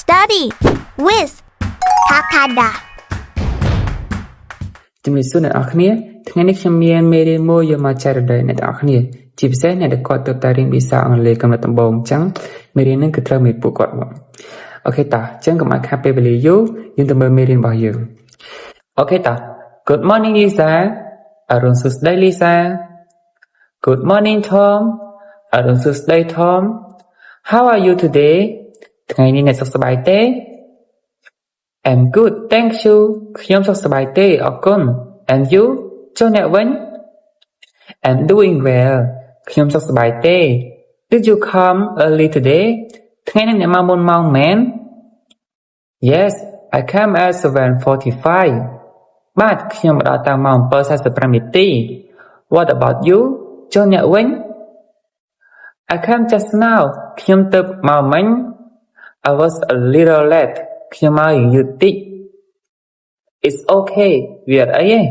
Study with Takada ជំរាបសួរអ្នកនរគ្នាថ្ងៃនេះខ្ញុំមានមេរៀនមួយយកមកចែករំលែកអ្នកនរគ្នាជាពិសេសអ្នកដែលគាត់ទើបតែរៀនភាសាអង់គ្លេសកំណត់ដំបូងអញ្ចឹងមេរៀននេះគឺត្រូវមេពួកគាត់មកអូខេតោះអញ្ចឹងកុំឲ្យខាតពេលវេលាយូរយើងទៅមើលមេរៀនរបស់យើងអូខេតោះ Good morning Lisa អរុនសួស្ដី Lisa Good morning Tom អរុនសួស្ដី Tom How are you today ថ្ងៃនេះអ្នកសុខសប្បាយទេ I'm good thank you ខ្ញុំសុខសប្បាយទេអរគុណ And you ចុះអ្នកវិញ I'm doing well ខ្ញុំសុខសប្បាយទេ Did you come early today ថ្ងៃនេះអ្នកមកមុនម៉ោងមែន Yes I came at 7:45 បាទខ្ញុំមកដល់តាមម៉ោង 7:45 នាទី What about you ចុះអ្នកវិញ I came just now ខ្ញុំទៅមកមិញ I was a little late ខ្ញុំមកយឺតតិច It's okay វាអត់អីទេ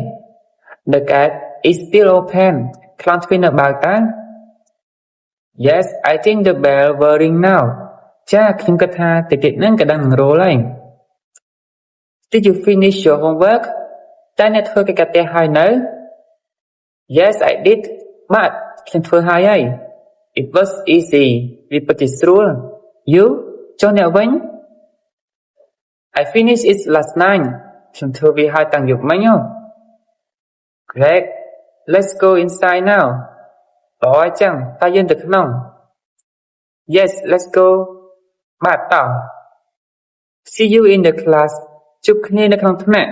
The gate is still open ខ្លោងទ្វារនៅបើកតើ Yes I think the bell will ring now ចាខ្ញុំគិតថាតិចៗហ្នឹងក៏ដឹងនឹងរោលហើយ Did you finish your homework តើអ្នកធ្វើកិច្ចការផ្ទះហើយនៅ Yes I did បាទខ្ញុំធ្វើហើយហើយ It was easy វាពិតជាស្រួល You ចុះអ្នកវិញ I finished it last night ខ្ញុំធ្វើវាហើយតាំងយប់មិញហ៎ Great let's go inside now ល្អហើយចឹងតើយើងទៅក្នុង Yes let's go បាទតោះ See you in the class ជួបគ្នានៅក្នុងថ្នាក់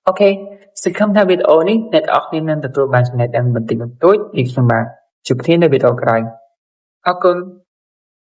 អូខេសង្ឃឹមថាវីដេអូនេះអ្នកទាំងអស់គ្នានឹងទទួលបានចំណេះដឹងបន្តិចបន្តួចពីខ្ញុំបាទជួបគ្នានៅវីដេអូក្រោយអរគុណ